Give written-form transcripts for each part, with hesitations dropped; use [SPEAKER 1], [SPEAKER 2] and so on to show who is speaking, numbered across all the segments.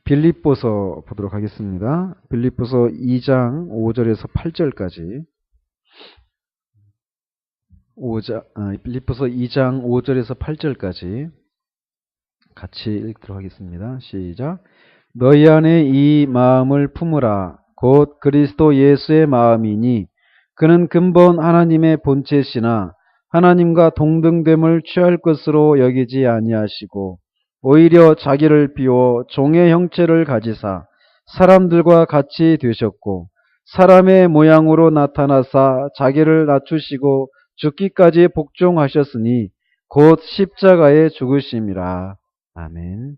[SPEAKER 1] 빌립보서 보도록 하겠습니다. 빌립보서 2장 5절에서 8절까지. 빌립보서 2장 5절에서 8절까지 같이 읽도록 하겠습니다. 시작. 너희 안에 이 마음을 품으라. 곧 그리스도 예수의 마음이니 그는 근본 하나님의 본체시나 하나님과 동등됨을 취할 것으로 여기지 아니하시고 오히려 자기를 비워 종의 형체를 가지사 사람들과 같이 되셨고 사람의 모양으로 나타나사 자기를 낮추시고 죽기까지 복종하셨으니 곧 십자가에 죽으심이라. 아멘.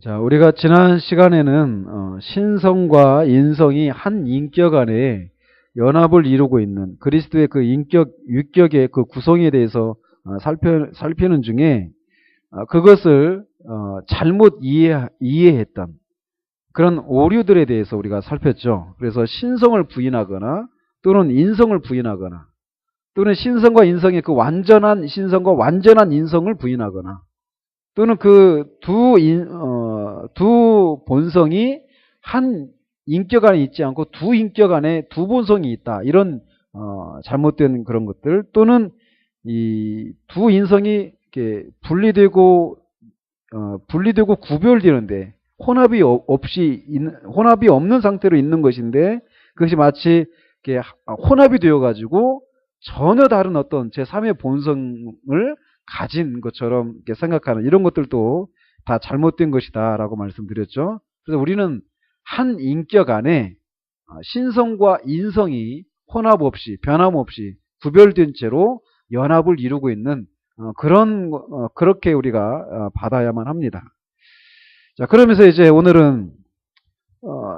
[SPEAKER 1] 자, 우리가 지난 시간에는 신성과 인성이 한 인격 안에 연합을 이루고 있는 그리스도의 그 인격, 육격의 그 구성에 대해서 살피는 중에 그것을 잘못 이해했던 그런 오류들에 대해서 우리가 살폈죠. 그래서 신성을 부인하거나 또는 인성을 부인하거나 또는 신성과 인성의 그 완전한 신성과 완전한 인성을 부인하거나 또는 그 두 본성이 한 인격 안에 있지 않고 두 인격 안에 두 본성이 있다. 이런 잘못된 그런 것들 또는 이 두 인성이 이렇게 분리되고 구별되는데 혼합이 없는 상태로 있는 것인데 그것이 마치 이렇게 혼합이 되어 가지고 전혀 다른 어떤 제3의 본성을 가진 것처럼 이렇게 생각하는 이런 것들도 다 잘못된 것이다라고 말씀드렸죠. 그래서 우리는 한 인격 안에 신성과 인성이 혼합 없이 변함없이 구별된 채로 연합을 이루고 있는 그렇게 우리가 받아야만 합니다. 자, 그러면서 이제 오늘은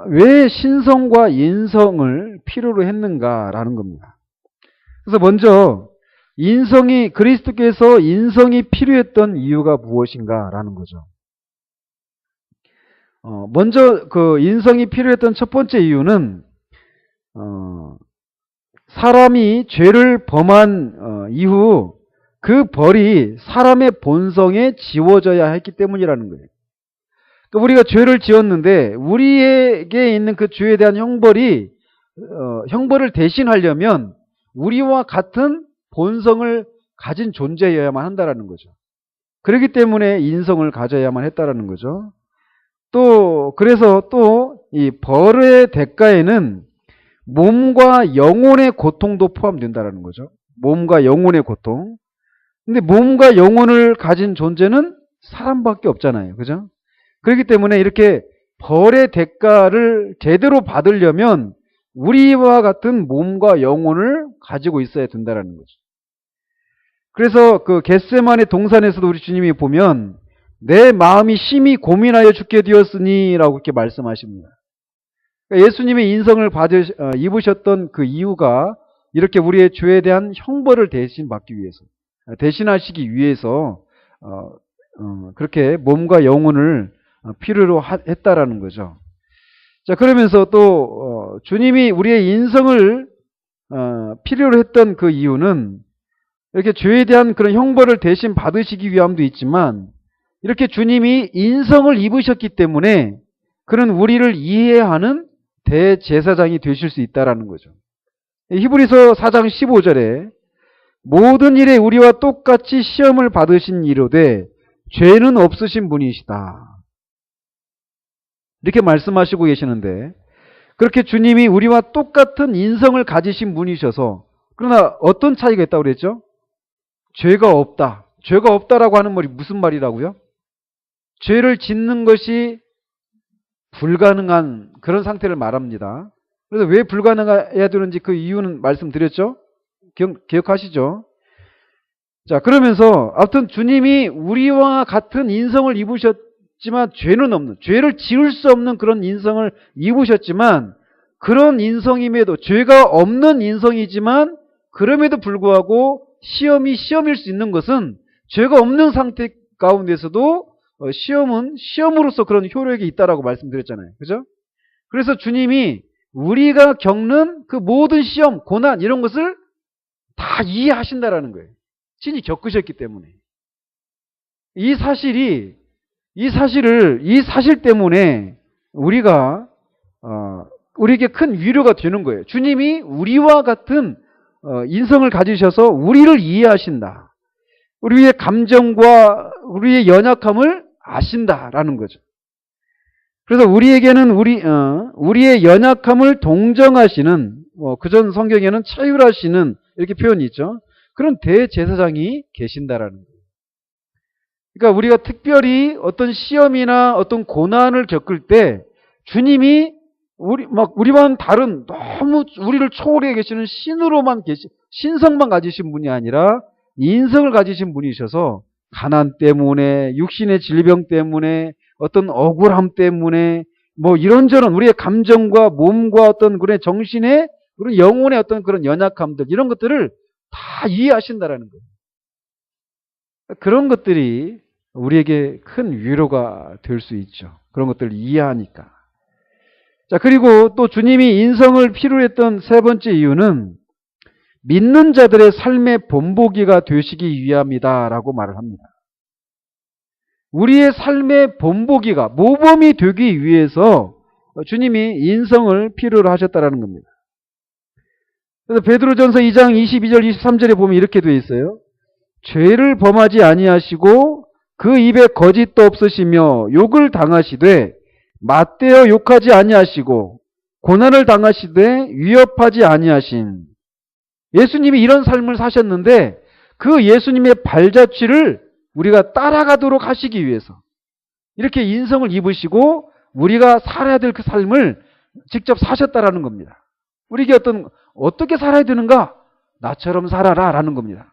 [SPEAKER 1] 왜 신성과 인성을 필요로 했는가라는 겁니다. 그래서 먼저 그리스도께서 인성이 필요했던 이유가 무엇인가라는 거죠. 먼저 그 인성이 필요했던 첫 번째 이유는 사람이 죄를 범한 이후 그 벌이 사람의 본성에 지워져야 했기 때문이라는 거예요. 그러니까 우리가 죄를 지었는데 우리에게 있는 그 죄에 대한 형벌을 대신하려면 우리와 같은 본성을 가진 존재여야만 한다라는 거죠. 그렇기 때문에 인성을 가져야만 했다라는 거죠. 그래서 이 벌의 대가에는 몸과 영혼의 고통도 포함된다라는 거죠. 몸과 영혼의 고통. 근데 몸과 영혼을 가진 존재는 사람밖에 없잖아요. 그죠? 그렇기 때문에 이렇게 벌의 대가를 제대로 받으려면 우리와 같은 몸과 영혼을 가지고 있어야 된다는 거죠. 그래서 그 겟세마네 동산에서도 우리 주님이 보면 내 마음이 심히 고민하여 죽게 되었으니 라고 이렇게 말씀하십니다. 그러니까 예수님의 인성을 입으셨던 그 이유가 이렇게 우리의 죄에 대한 형벌을 대신하시기 위해서 그렇게 몸과 영혼을 필요로 했다라는 거죠. 자, 그러면서 또 주님이 우리의 인성을 필요로 했던 그 이유는 이렇게 죄에 대한 그런 형벌을 대신 받으시기 위함도 있지만 이렇게 주님이 인성을 입으셨기 때문에 그런 우리를 이해하는 대제사장이 되실 수 있다라는 거죠. 히브리서 4장 15절에 모든 일에 우리와 똑같이 시험을 받으신 이로되 죄는 없으신 분이시다. 이렇게 말씀하시고 계시는데 그렇게 주님이 우리와 똑같은 인성을 가지신 분이셔서 그러나 어떤 차이가 있다고 그랬죠? 죄가 없다. 죄가 없다라고 하는 말이 무슨 말이라고요? 죄를 짓는 것이 불가능한 그런 상태를 말합니다. 그래서 왜 불가능해야 되는지 그 이유는 말씀드렸죠? 기억하시죠? 자, 그러면서 아무튼 주님이 우리와 같은 인성을 입으셨지만 죄를 지을 수 없는 그런 인성을 입으셨지만 그런 인성임에도 죄가 없는 인성이지만 그럼에도 불구하고 시험일 수 있는 것은 죄가 없는 상태 가운데서도 시험은 시험으로서 그런 효력이 있다라고 말씀드렸잖아요. 그죠? 그래서 주님이 우리가 겪는 그 모든 시험, 고난 이런 것을 다 이해하신다라는 거예요. 친히 겪으셨기 때문에. 이 사실이 이 사실 때문에 우리에게 큰 위로가 되는 거예요. 주님이 우리와 같은 인성을 가지셔서 우리를 이해하신다. 우리의 감정과 우리의 연약함을 아신다라는 거죠. 그래서 우리에게는 우리의 연약함을 동정하시는, 그전 성경에는 차율하시는 이렇게 표현이 있죠. 그런 대제사장이 계신다라는 거예요. 그러니까 우리가 특별히 어떤 시험이나 어떤 고난을 겪을 때 주님이 우리와는 다른 너무 우리를 초월해 계시는 신성만 가지신 분이 아니라 인성을 가지신 분이셔서 가난 때문에, 육신의 질병 때문에, 어떤 억울함 때문에, 이런저런 우리의 감정과 몸과 어떤 그런 정신의, 그런 영혼의 어떤 그런 연약함들, 이런 것들을 다 이해하신다라는 거예요. 그런 것들이 우리에게 큰 위로가 될 수 있죠. 그런 것들을 이해하니까. 자, 그리고 또 주님이 인성을 필요로 했던 세 번째 이유는 믿는 자들의 삶의 본보기가 되시기 위함이다라고 말을 합니다. 우리의 삶의 본보기가, 모범이 되기 위해서 주님이 인성을 필요로 하셨다라는 겁니다. 그래서 베드로전서 2장 22절 23절에 보면 이렇게 되어 있어요. 죄를 범하지 아니하시고 그 입에 거짓도 없으시며 욕을 당하시되 맞대어 욕하지 아니하시고 고난을 당하시되 위협하지 아니하신, 예수님이 이런 삶을 사셨는데 그 예수님의 발자취를 우리가 따라가도록 하시기 위해서 이렇게 인성을 입으시고 우리가 살아야 될 그 삶을 직접 사셨다라는 겁니다. 우리에게 어떻게 살아야 되는가? 나처럼 살아라 라는 겁니다.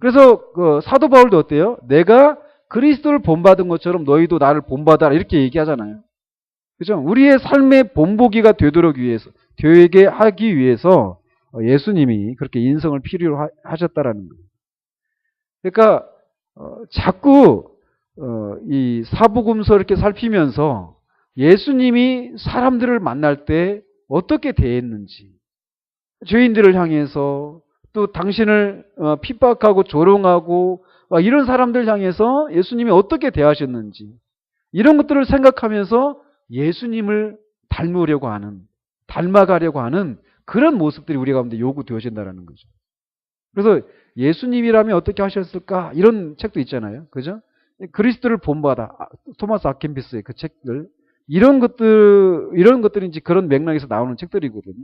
[SPEAKER 1] 그래서 사도 바울도 어때요? 내가 그리스도를 본받은 것처럼 너희도 나를 본받아라 이렇게 얘기하잖아요. 그죠? 우리의 삶의 본보기가 되게 하기 위해서 예수님이 그렇게 인성을 필요로 하셨다라는 거예요. 그러니까 자꾸 이 사복음서 이렇게 살피면서 예수님이 사람들을 만날 때 어떻게 대했는지, 죄인들을 향해서 또 당신을 핍박하고 조롱하고 이런 사람들 향해서 예수님이 어떻게 대하셨는지, 이런 것들을 생각하면서 예수님을 닮아가려고 하는 그런 모습들이 우리 가운데 요구되어진다는 거죠. 그래서 예수님이라면 어떻게 하셨을까? 이런 책도 있잖아요. 그죠? 그리스도를 본받아. 토마스 아켄피스의 그 책들. 이런 것들이 이제 그런 맥락에서 나오는 책들이거든요.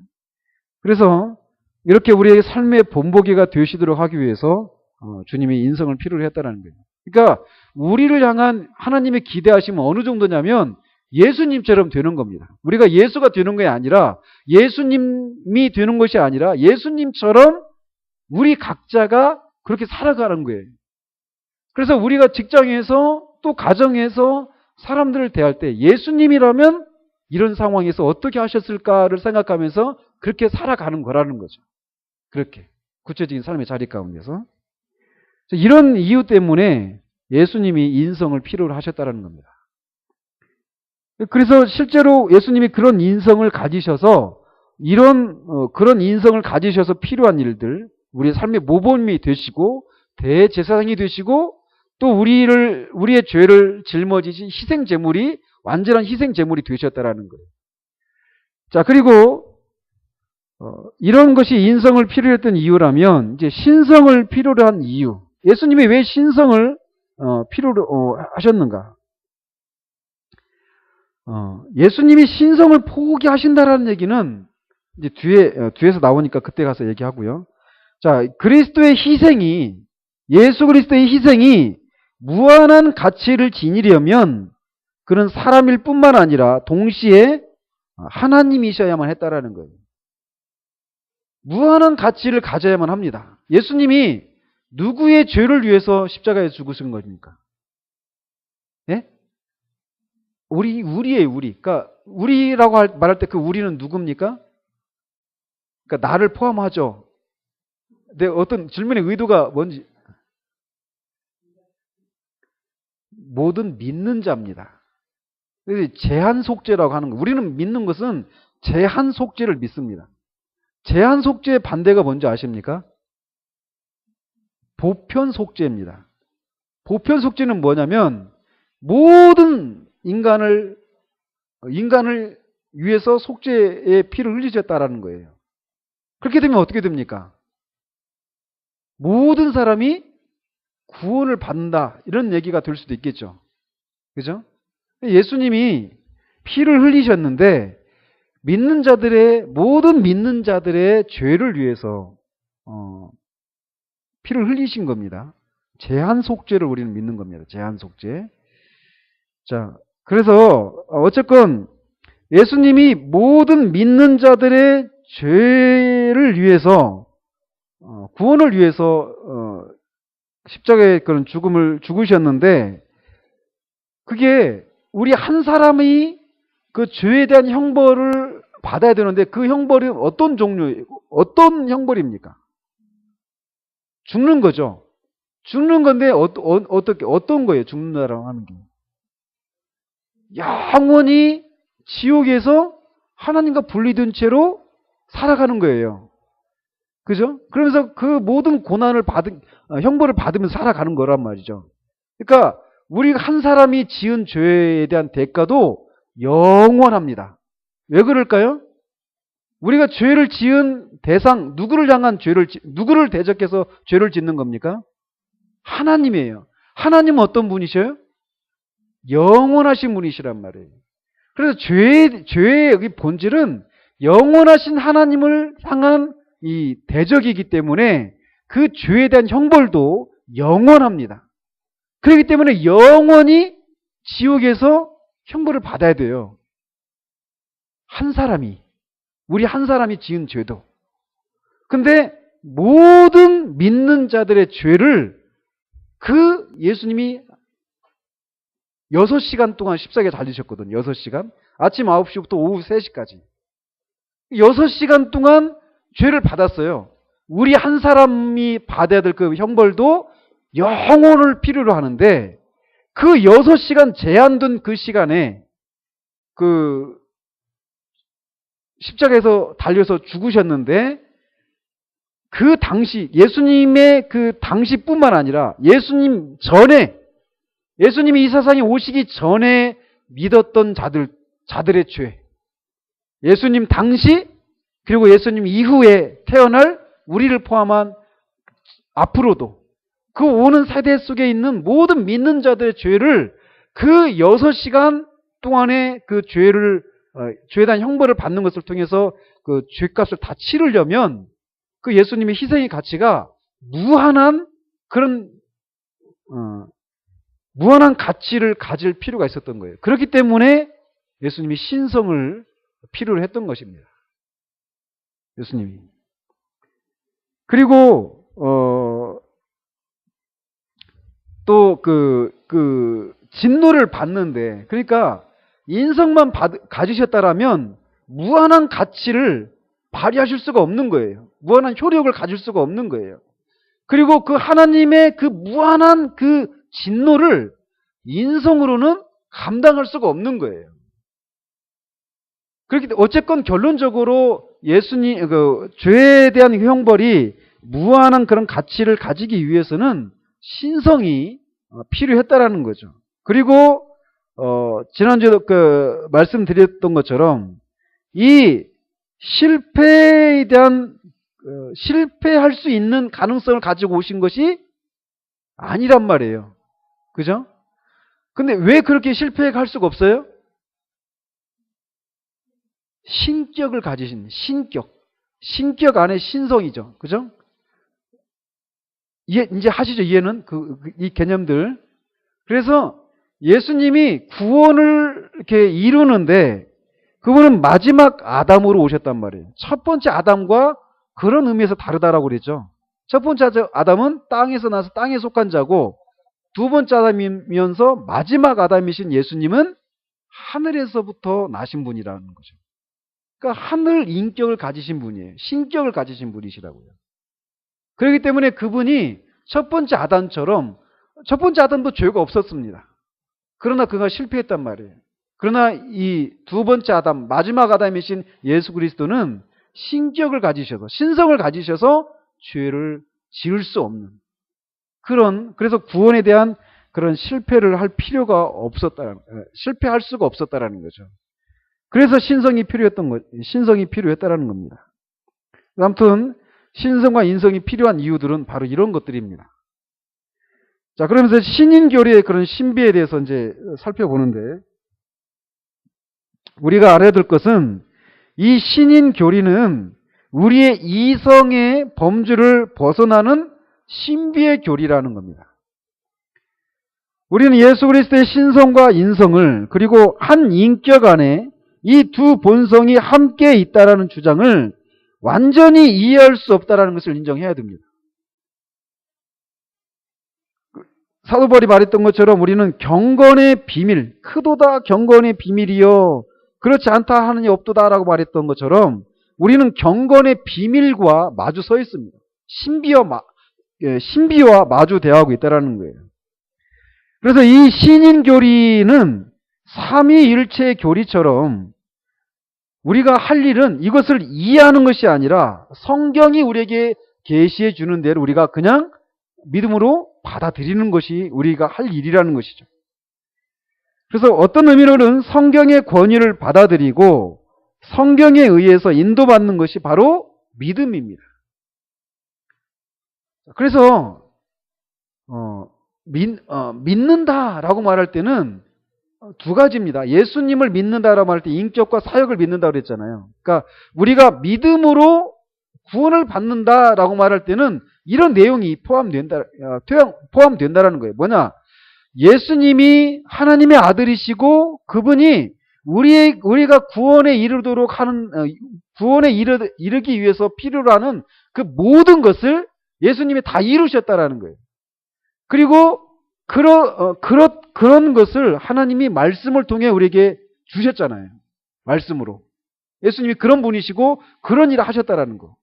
[SPEAKER 1] 그래서 이렇게 우리의 삶의 본보기가 되시도록 하기 위해서 주님이 인성을 필요로 했다는 거예요. 그러니까 우리를 향한 하나님의 기대하심은 어느 정도냐면 예수님처럼 되는 겁니다. 우리가 예수가 되는 게 아니라, 예수님이 되는 것이 아니라 예수님처럼 우리 각자가 그렇게 살아가는 거예요. 그래서 우리가 직장에서 또 가정에서 사람들을 대할 때 예수님이라면 이런 상황에서 어떻게 하셨을까를 생각하면서 그렇게 살아가는 거라는 거죠. 그렇게 구체적인 삶의 자리 가운데서. 이런 이유 때문에 예수님이 인성을 필요로 하셨다는 겁니다. 그래서 실제로 예수님이 그런 인성을 가지셔서 그런 인성을 가지셔서 필요한 일들, 우리의 삶의 모범이 되시고 대제사장이 되시고 또 우리의 죄를 짊어지신 희생제물이, 완전한 희생제물이 되셨다라는 거예요. 자, 그리고 이런 것이 인성을 필요로 했던 이유라면 이제 신성을 필요로 한 이유. 예수님이 왜 신성을 필요로 하셨는가? 예수님이 신성을 포기하신다라는 얘기는 이제 뒤에서 나오니까 그때 가서 얘기하고요. 자, 예수 그리스도의 희생이 무한한 가치를 지니려면 그는 사람일 뿐만 아니라 동시에 하나님이셔야만 했다라는 거예요. 무한한 가치를 가져야만 합니다. 예수님이 누구의 죄를 위해서 십자가에 죽으신 겁니까? 예? 우리예요, 우리. 그러니까 우리라고 말할 때 그 우리는 누굽니까? 그러니까 나를 포함하죠. 근데 어떤 질문의 의도가 뭔지, 모든 믿는 자입니다. 그래서 제한 속죄라고 하는 거. 우리는 믿는 것은 제한 속죄를 믿습니다. 제한 속죄의 반대가 뭔지 아십니까? 보편 속죄입니다. 보편 속죄는 뭐냐면 모든 인간을 위해서 속죄의 피를 흘리셨다라는 거예요. 그렇게 되면 어떻게 됩니까? 모든 사람이 구원을 받는다, 이런 얘기가 될 수도 있겠죠. 그죠? 예수님이 피를 흘리셨는데 모든 믿는 자들의 죄를 위해서 피를 흘리신 겁니다. 제한 속죄를 우리는 믿는 겁니다. 제한 속죄. 자, 그래서 어쨌건 예수님이 모든 믿는 자들의 죄를 위해서 구원을 위해서 십자가의 그런 죽음을 죽으셨는데, 그게 우리 한 사람이 그 죄에 대한 형벌을 받아야 되는데, 그 형벌이 어떤 종류예요? 어떤 형벌입니까? 죽는 거죠. 죽는 건데 어떤 거예요? 죽는다라고 하는 게 영원히 지옥에서 하나님과 분리된 채로 살아가는 거예요. 그죠? 그러면서 그 모든 고난을 형벌을 받으면서 살아가는 거란 말이죠. 그러니까 우리 한 사람이 지은 죄에 대한 대가도 영원합니다. 왜 그럴까요? 우리가 죄를 지은 대상, 누구를 대적해서 죄를 짓는 겁니까? 하나님이에요. 하나님은 어떤 분이셔요? 영원하신 분이시란 말이에요. 그래서 죄의 여기 본질은 영원하신 하나님을 향한 이 대적이기 때문에 그 죄에 대한 형벌도 영원합니다. 그렇기 때문에 영원히 지옥에서 형벌을 받아야 돼요. 우리 한 사람이 지은 죄도. 근데 모든 믿는 자들의 죄를 그 예수님이 6시간 동안 십자가에 달리셨거든요. 6시간. 아침 9시부터 오후 3시까지. 6시간 동안 죄를 받았어요. 우리 한 사람이 받아야 될 그 형벌도 영혼을 필요로 하는데, 그 6시간 제한된 그 시간에 그 십자가에서 달려서 죽으셨는데, 그 당시 예수님의 그 당시뿐만 아니라 예수님이 이 세상에 오시기 전에 믿었던 자들의 죄, 예수님 당시 그리고 예수님 이후에 태어날 우리를 포함한 앞으로도 그 오는 세대 속에 있는 모든 믿는 자들의 죄를 그 6시간 동안에 그 죄에 대한 형벌을 받는 것을 통해서 그 죄값을 다 치르려면 그 예수님의 희생의 가치가 무한한 가치를 가질 필요가 있었던 거예요. 그렇기 때문에 예수님이 신성을 필요로 했던 것입니다. 예수님이. 그리고 또 진노를 받는데, 그러니까 인성만 가지셨다라면 무한한 가치를 발휘하실 수가 없는 거예요. 무한한 효력을 가질 수가 없는 거예요. 그리고 그 하나님의 그 무한한 그 진노를 인성으로는 감당할 수가 없는 거예요. 그렇기 때문에 어쨌건 결론적으로 예수님 죄에 대한 형벌이 무한한 그런 가치를 가지기 위해서는 신성이 필요했다라는 거죠. 그리고 지난주에 말씀드렸던 것처럼 이 실패에 대한 실패할 수 있는 가능성을 가지고 오신 것이 아니란 말이에요. 그죠? 근데 왜 그렇게 실패할 수가 없어요? 신격을 가지신 신격 안에 신성이죠. 그죠? 이제 하시죠? 이해는 이 개념들. 그래서 예수님이 구원을 이렇게 이루는데 그분은 마지막 아담으로 오셨단 말이에요. 첫 번째 아담과 그런 의미에서 다르다라고 그랬죠. 첫 번째 아담은 땅에서 나서 땅에 속한 자고, 두 번째 아담이면서 마지막 아담이신 예수님은 하늘에서부터 나신 분이라는 거죠. 그러니까 하늘 인격을 가지신 분이에요. 신격을 가지신 분이시라고요. 그렇기 때문에 그분이 첫 번째 아담도 죄가 없었습니다. 그러나 그가 실패했단 말이에요. 그러나 이 두 번째 아담, 마지막 아담이신 예수 그리스도는 신성을 가지셔서 죄를 지을 수 없는 그래서 구원에 대한 그런 실패를 할 필요가 실패할 수가 없었다라는 거죠. 그래서 신성이 필요했다라는 겁니다. 아무튼 신성과 인성이 필요한 이유들은 바로 이런 것들입니다. 자, 그러면서 신인교리의 그런 신비에 대해서 이제 살펴보는데, 우리가 알아야 될 것은 이 신인교리는 우리의 이성의 범주를 벗어나는 신비의 교리라는 겁니다. 우리는 예수 그리스도의 신성과 인성을, 그리고 한 인격 안에 이 두 본성이 함께 있다라는 주장을 완전히 이해할 수 없다라는 것을 인정해야 됩니다. 사도 바울이 말했던 것처럼 우리는 경건의 비밀, 크도다 경건의 비밀이요 그렇지 않다 하느니 없도다라고 말했던 것처럼 우리는 경건의 비밀과 마주 서 있습니다. 신비와 마주 대하고 있다라는 거예요. 그래서 이 신인교리는 삼위일체 교리처럼 우리가 할 일은 이것을 이해하는 것이 아니라 성경이 우리에게 계시해 주는 대로 우리가 그냥 믿음으로 받아들이는 것이 우리가 할 일이라는 것이죠. 그래서 어떤 의미로는 성경의 권위를 받아들이고 성경에 의해서 인도받는 것이 바로 믿음입니다. 그래서 믿는다라고 말할 때는 두 가지입니다. 예수님을 믿는다라고 말할 때 인격과 사역을 믿는다고 그랬잖아요. 그러니까 우리가 믿음으로 구원을 받는다라고 말할 때는 이런 내용이 포함된다라는 거예요. 뭐냐? 예수님이 하나님의 아들이시고 그분이 우리가 구원에 이르도록 하는 구원에 이르기 위해서 필요로 하는 그 모든 것을 예수님이 다 이루셨다라는 거예요. 그리고 그런 것을 하나님이 말씀을 통해 우리에게 주셨잖아요. 말씀으로. 예수님이 그런 분이시고 그런 일을 하셨다라는 거.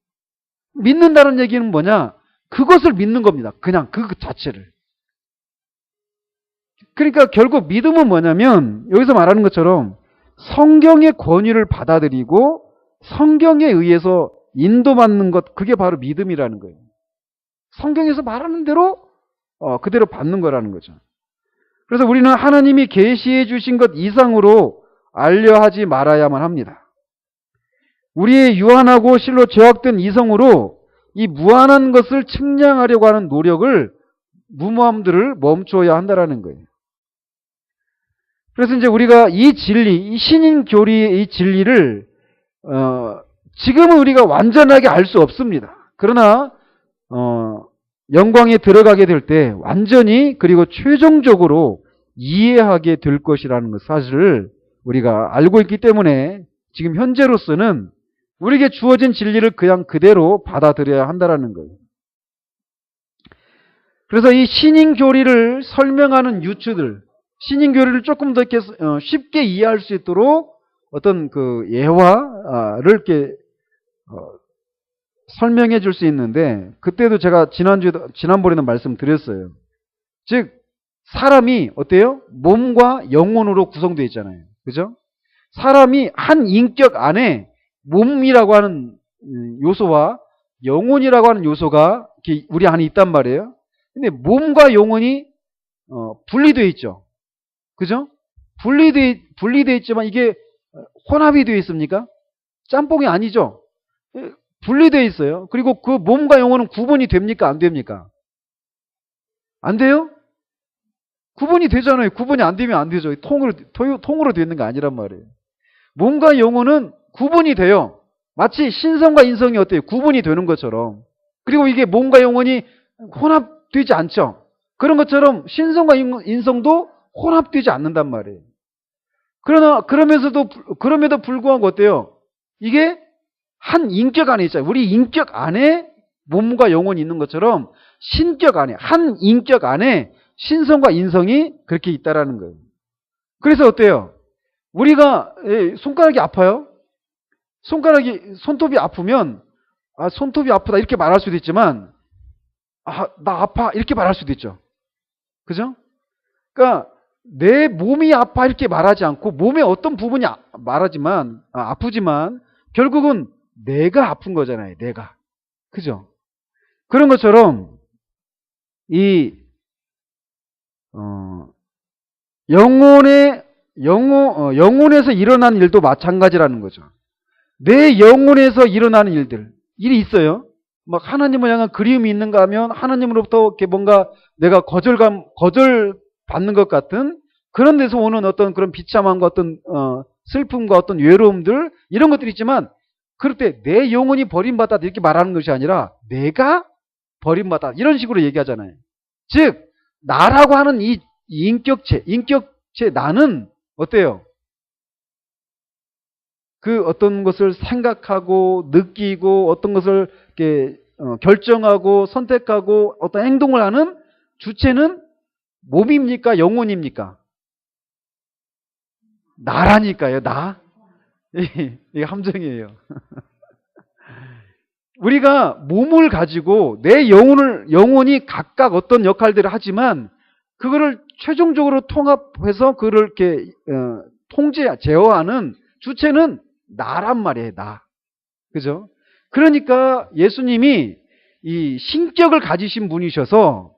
[SPEAKER 1] 믿는다는 얘기는 뭐냐? 그것을 믿는 겁니다. 그냥 그 자체를. 그러니까 결국 믿음은 뭐냐면 여기서 말하는 것처럼 성경의 권위를 받아들이고 성경에 의해서 인도받는 것, 그게 바로 믿음이라는 거예요. 성경에서 말하는 대로 그대로 받는 거라는 거죠. 그래서 우리는 하나님이 계시해 주신 것 이상으로 알려 하지 말아야만 합니다. 우리의 유한하고 실로 죄악된 이성으로 이 무한한 것을 측량하려고 하는 노력을, 무모함들을 멈춰야 한다라는 거예요. 그래서 이제 우리가 이 진리, 이 신인 교리의 이 진리를 지금은 우리가 완전하게 알 수 없습니다. 그러나 영광에 들어가게 될 때 완전히 그리고 최종적으로 이해하게 될 것이라는 것 사실을 우리가 알고 있기 때문에 지금 현재로서는 우리에게 주어진 진리를 그냥 그대로 받아들여야 한다는 거예요. 그래서 이 신인교리를 설명하는 유추들, 신인교리를 조금 더 이렇게 쉽게 이해할 수 있도록 어떤 그 예화를 이렇게 설명해 줄 수 있는데, 그때도 제가 지난번에도 말씀드렸어요. 즉, 사람이 어때요? 몸과 영혼으로 구성되어 있잖아요. 그죠? 사람이 한 인격 안에 몸이라고 하는 요소와 영혼이라고 하는 요소가 우리 안에 있단 말이에요. 근데 몸과 영혼이 분리되어 있죠. 그죠? 분리되어 있지만 이게 혼합이 되어 있습니까? 짬뽕이 아니죠. 분리되어 있어요. 그리고 그 몸과 영혼은 구분이 됩니까? 안 됩니까? 안 돼요? 구분이 되잖아요. 구분이 안 되면 안 되죠. 통으로 되어 있는 게 아니란 말이에요. 몸과 영혼은 구분이 돼요. 마치 신성과 인성이 어때요? 구분이 되는 것처럼. 그리고 이게 몸과 영혼이 혼합되지 않죠. 그런 것처럼 신성과 인성도 혼합되지 않는단 말이에요. 그럼에도 불구하고 어때요? 이게 한 인격 안에 있잖아요. 우리 인격 안에 몸과 영혼이 있는 것처럼 신격 안에, 한 인격 안에 신성과 인성이 그렇게 있다라는 거예요. 그래서 어때요? 우리가 손가락이 아파요? 손톱이 아프면 손톱이 아프다 이렇게 말할 수도 있지만 나 아파 이렇게 말할 수도 있죠. 그죠? 그러니까 내 몸이 아파 이렇게 말하지 않고 몸의 어떤 부분이 아프지만 결국은 내가 아픈 거잖아요. 내가. 그죠? 그런 것처럼 이 영혼에서 일어나는 일도 마찬가지라는 거죠. 내 영혼에서 일어나는 일이 있어요. 막 하나님을 향한 그리움이 있는가 하면 하나님으로부터 이렇게 뭔가 내가 거절받는 것 같은 그런 데서 오는 어떤 그런 비참함과 어떤 슬픔과 어떤 외로움들 이런 것들이 있지만 그럴 때 내 영혼이 버림받았다 이렇게 말하는 것이 아니라 내가 버림받았다 이런 식으로 얘기하잖아요. 즉 나라고 하는 이 인격체 나는 어때요? 그 어떤 것을 생각하고 느끼고 어떤 것을 이렇게 결정하고 선택하고 어떤 행동을 하는 주체는 몸입니까? 영혼입니까? 나라니까요. 나. 이게 함정이에요. 우리가 몸을 가지고 내 영혼이 각각 어떤 역할들을 하지만 그거를 최종적으로 통합해서 그를 이렇게 제어하는 주체는 나란 말이에요. 나. 그죠? 그러니까 예수님이 이 신격을 가지신 분이셔서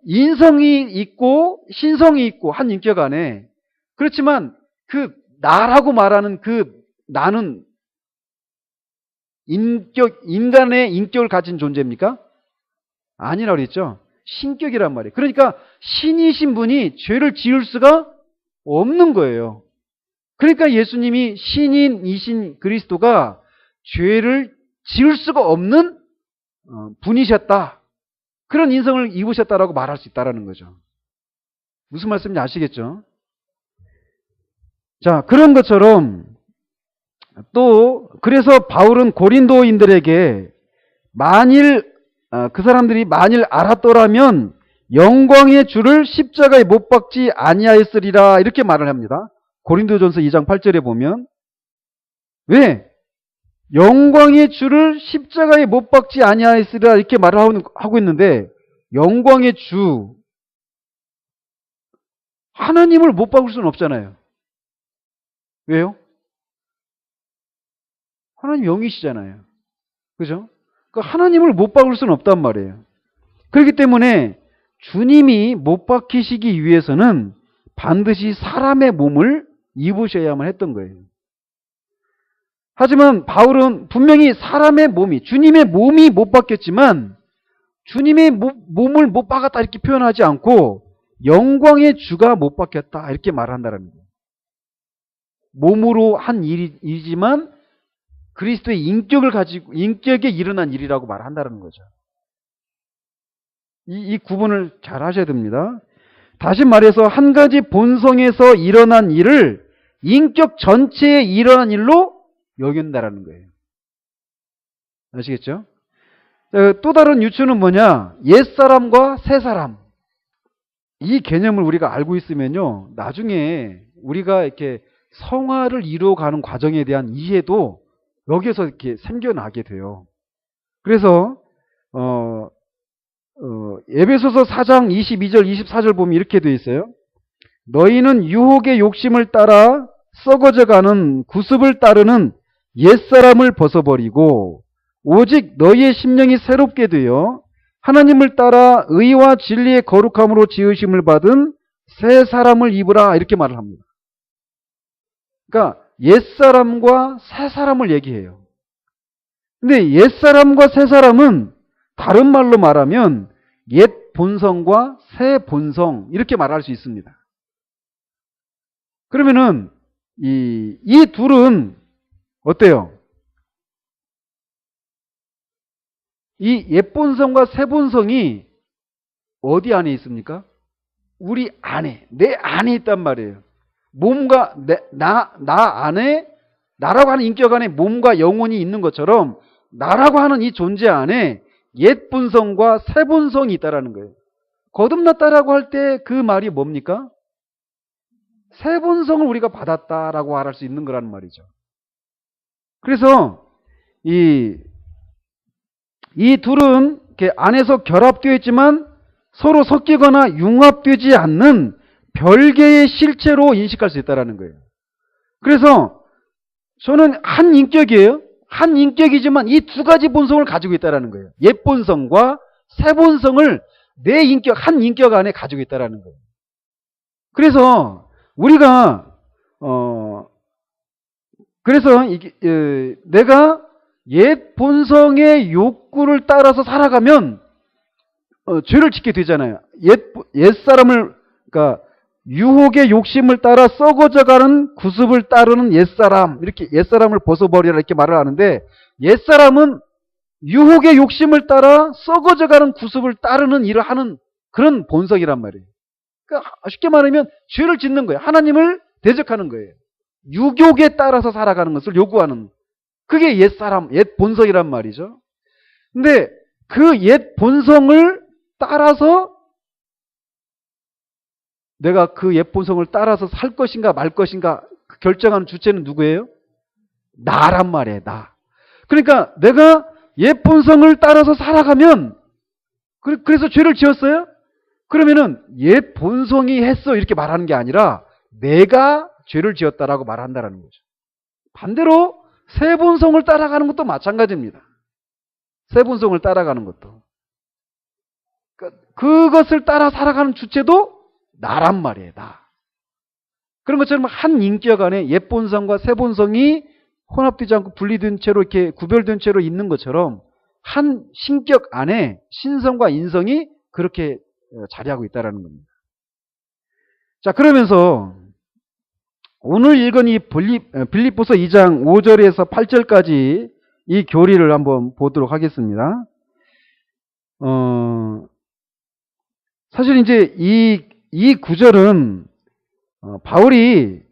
[SPEAKER 1] 인성이 있고 신성이 있고 한 인격 안에 그렇지만 그 나라고 말하는 그 나는 인간의 인격을 가진 존재입니까? 아니라고 그랬죠. 신격이란 말이에요. 그러니까 신이신 분이 죄를 지을 수가 없는 거예요. 그러니까 예수님이 신인이신 그리스도가 죄를 지을 수가 없는 분이셨다. 그런 인성을 입으셨다라고 말할 수 있다는 거죠. 무슨 말씀인지 아시겠죠? 자, 그런 것처럼 또 그래서 바울은 고린도인들에게 만일 그 사람들이 만일 알았더라면 영광의 주를 십자가에 못 박지 아니하였으리라 이렇게 말을 합니다. 고린도전서 2장 8절에 보면 왜? 영광의 주를 십자가에 못 박지 아니하였으리라 이렇게 말을 하고 있는데 영광의 주 하나님을 못 박을 수는 없잖아요. 왜요? 하나님 영이시잖아요. 그죠? 그러니까 하나님을 못 박을 수는 없단 말이에요. 그렇기 때문에 주님이 못 박히시기 위해서는 반드시 사람의 몸을 입으셔야만 했던 거예요. 하지만 바울은 분명히 사람의 몸이 주님의 몸이 못 박혔지만 주님의 몸을 못 박았다 이렇게 표현하지 않고 영광의 주가 못 박혔다 이렇게 말한다는 거예요. 몸으로 한 일이지만 그리스도의 인격을 가지고 인격에 일어난 일이라고 말한다는 거죠. 이 구분을 잘 하셔야 됩니다. 다시 말해서 한 가지 본성에서 일어난 일을 인격 전체에 일어난 일로 여긴다라는 거예요. 아시겠죠? 또 다른 유추는 뭐냐? 옛사람과 새사람. 이 개념을 우리가 알고 있으면요. 나중에 우리가 이렇게 성화를 이루어가는 과정에 대한 이해도 여기에서 이렇게 생겨나게 돼요. 그래서 에베소서 4장 22절 24절 보면 이렇게 되어 있어요. 너희는 유혹의 욕심을 따라 썩어져가는 구습을 따르는 옛사람을 벗어버리고 오직 너희의 심령이 새롭게 되어 하나님을 따라 의와 진리의 거룩함으로 지으심을 받은 새 사람을 입으라 이렇게 말을 합니다. 그러니까 옛사람과 새사람을 얘기해요. 근데 옛사람과 새사람은 다른 말로 말하면 옛 본성과 새 본성 이렇게 말할 수 있습니다. 그러면은 이 둘은 어때요? 이 옛 본성과 새 본성이 어디 안에 있습니까? 우리 안에, 내 안에 있단 말이에요. 몸과 나 안에 나라고 하는 인격 안에 몸과 영혼이 있는 것처럼 나라고 하는 이 존재 안에 옛 본성과 새 본성이 있다라는 거예요. 거듭났다라고 할 때 그 말이 뭡니까? 새 본성을 우리가 받았다라고 말할 수 있는 거라는 말이죠. 그래서 이 둘은 이렇게 안에서 결합되어 있지만 서로 섞이거나 융합되지 않는 별개의 실체로 인식할 수 있다는 거예요. 그래서 저는 한 인격이에요. 한 인격이지만 이 두 가지 본성을 가지고 있다는 거예요. 옛 본성과 새 본성을 내 인격, 한 인격 안에 가지고 있다라는 거예요. 그래서 우리가 그래서 이게 내가 옛 본성의 욕구를 따라서 살아가면 죄를 짓게 되잖아요. 옛 사람을, 그러니까 유혹의 욕심을 따라 썩어져가는 구습을 따르는 옛사람, 이렇게 옛사람을 벗어버리라 이렇게 말을 하는데, 옛사람은 유혹의 욕심을 따라 썩어져가는 구습을 따르는 일을 하는 그런 본성이란 말이에요. 그러니까 쉽게 말하면 죄를 짓는 거예요. 하나님을 대적하는 거예요. 유욕에 따라서 살아가는 것을 요구하는, 그게 옛사람, 옛 본성이란 말이죠. 근데 그 옛 본성을 따라서 내가 그 옛 본성을 따라서 살 것인가 말 것인가 결정하는 주체는 누구예요? 나란 말이에요. 나. 그러니까 내가 옛 본성을 따라서 살아가면, 그래서 죄를 지었어요? 그러면은 옛 본성이 했어 이렇게 말하는 게 아니라 내가 죄를 지었다라고 말한다라는 거죠. 반대로 새 본성을 따라가는 것도 마찬가지입니다. 새 본성을 따라가는 것도. 그것을 따라 살아가는 주체도 나란 말이에요. 나. 그런 것처럼 한 인격 안에 옛 본성과 새 본성이 혼합되지 않고 분리된 채로 이렇게 구별된 채로 있는 것처럼 한 신격 안에 신성과 인성이 그렇게 자리하고 있다는 겁니다. 자, 그러면서 오늘 읽은 이 빌립보서 2장 5절에서 8절까지 이 교리를 한번 보도록 하겠습니다. 사실 이제 이 구절은 바울이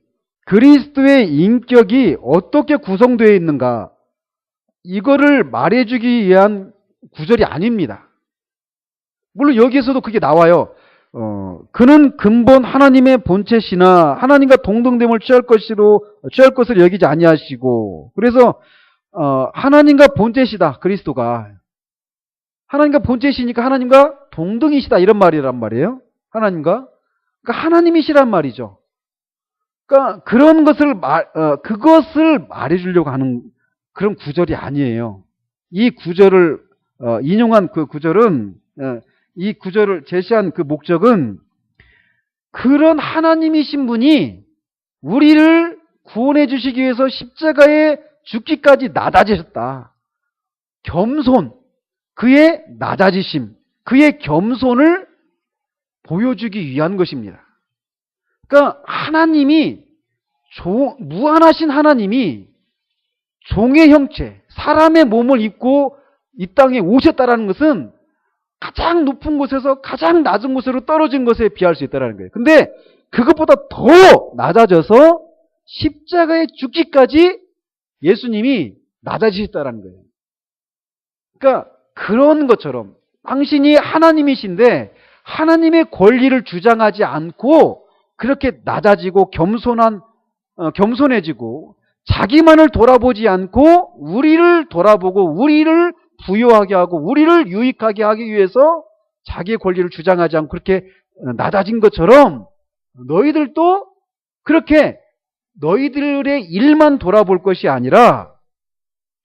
[SPEAKER 1] 그리스도의 인격이 어떻게 구성되어 있는가 이거를 말해주기 위한 구절이 아닙니다. 물론 여기에서도 그게 나와요. 그는 근본 하나님의 본체시나 하나님과 동등됨을 취할 것을 여기지 아니하시고, 그래서 하나님과 본체시다. 그리스도가 하나님과 본체시니까 하나님과 동등이시다 이런 말이란 말이에요. 하나님과, 그러니까 하나님이시란 말이죠. 그러니까 그런 것을 그것을 말해주려고 하는 그런 구절이 아니에요. 이 구절을 인용한 그 구절은, 이 구절을 제시한 그 목적은 그런 하나님이신 분이 우리를 구원해 주시기 위해서 십자가에 죽기까지 낮아지셨다. 겸손, 그의 낮아지심, 그의 겸손을 보여주기 위한 것입니다. 그러니까 하나님이 무한하신 하나님이 종의 형체, 사람의 몸을 입고 이 땅에 오셨다라는 것은 가장 높은 곳에서 가장 낮은 곳으로 떨어진 것에 비할 수 있다는 거예요. 근데 그것보다 더 낮아져서 십자가에 죽기까지 예수님이 낮아지셨다는 거예요. 그러니까 그런 것처럼 당신이 하나님이신데 하나님의 권리를 주장하지 않고 그렇게 낮아지고 겸손해지고 자기만을 돌아보지 않고 우리를 돌아보고 우리를 부유하게 하고 우리를 유익하게 하기 위해서 자기의 권리를 주장하지 않고 그렇게 낮아진 것처럼 너희들도 그렇게 너희들의 일만 돌아볼 것이 아니라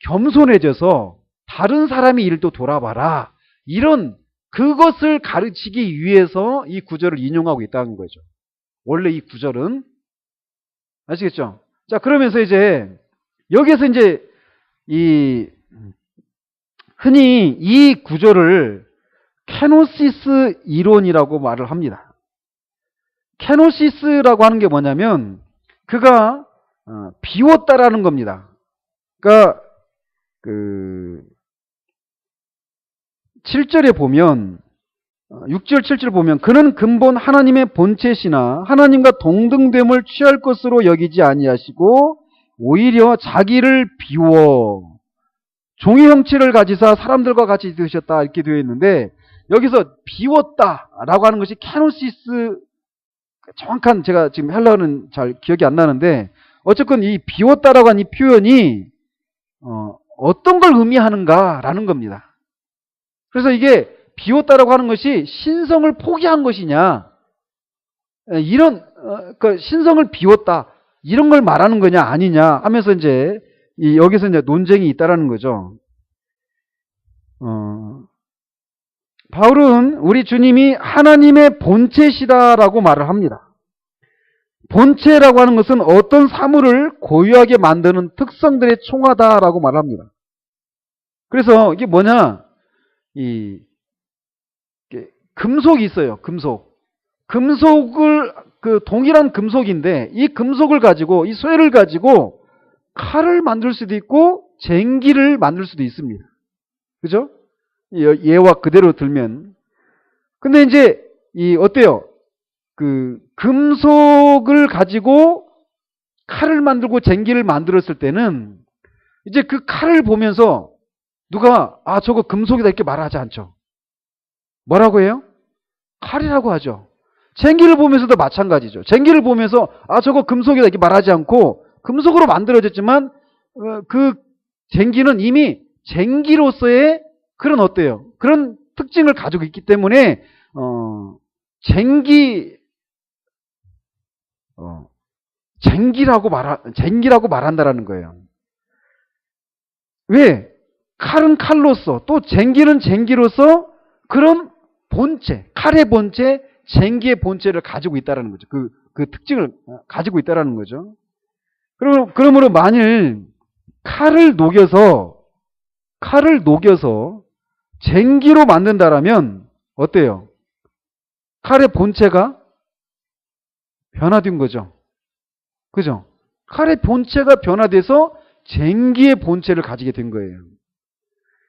[SPEAKER 1] 겸손해져서 다른 사람의 일도 돌아봐라. 이런 그것을 가르치기 위해서 이 구절을 인용하고 있다는 거죠. 원래 이 구절은. 아시겠죠? 자, 그러면서 이제 여기에서 이제 흔히 이 구절을 케노시스 이론이라고 말을 합니다. 케노시스라고 하는 게 뭐냐면 그가 비웠다라는 겁니다. 그러니까 7절에 보면 6절 7절 보면 그는 근본 하나님의 본체시나 하나님과 동등됨을 취할 것으로 여기지 아니하시고 오히려 자기를 비워 종의 형체를 가지사 사람들과 같이 되셨다 이렇게 되어 있는데 여기서 비웠다라고 하는 것이 케노시스 정확한 제가 지금 헬라어는 잘 기억이 안 나는데 어쨌건 이 비웠다라고 하는 이 표현이 어떤 걸 의미하는가라는 겁니다. 그래서 이게 비웠다라고 하는 것이 신성을 포기한 것이냐 이런 그 신성을 비웠다 이런 걸 말하는 거냐 아니냐 하면서 이제 여기서 이제 논쟁이 있다라는 거죠. 바울은 우리 주님이 하나님의 본체시다라고 말을 합니다. 본체라고 하는 것은 어떤 사물을 고유하게 만드는 특성들의 총화다라고 말합니다. 그래서 이게 뭐냐? 금속이 있어요. 금속을 동일한 금속인데 이 금속을 가지고 이 쇠를 가지고 칼을 만들 수도 있고 쟁기를 만들 수도 있습니다. 그죠? 예와 그대로 들면. 근데 이제 어때요? 금속을 가지고 칼을 만들고 쟁기를 만들었을 때는 이제 그 칼을 보면서 누가 저거 금속이다 이렇게 말하지 않죠. 뭐라고 해요? 칼이라고 하죠. 쟁기를 보면서도 마찬가지죠. 쟁기를 보면서 저거 금속이다 이렇게 말하지 않고 금속으로 만들어졌지만 그 쟁기는 이미 쟁기로서의 그런 어때요? 그런 특징을 가지고 있기 때문에 쟁기라고 말한다라는 거예요. 왜? 칼은 칼로서 또 쟁기는 쟁기로서 그런 본체, 칼의 본체, 쟁기의 본체를 가지고 있다라는 거죠. 그 특징을 가지고 있다라는 거죠. 그러므로 만일 칼을 녹여서 쟁기로 만든다라면 어때요? 칼의 본체가 변화된 거죠. 그죠? 칼의 본체가 변화돼서 쟁기의 본체를 가지게 된 거예요.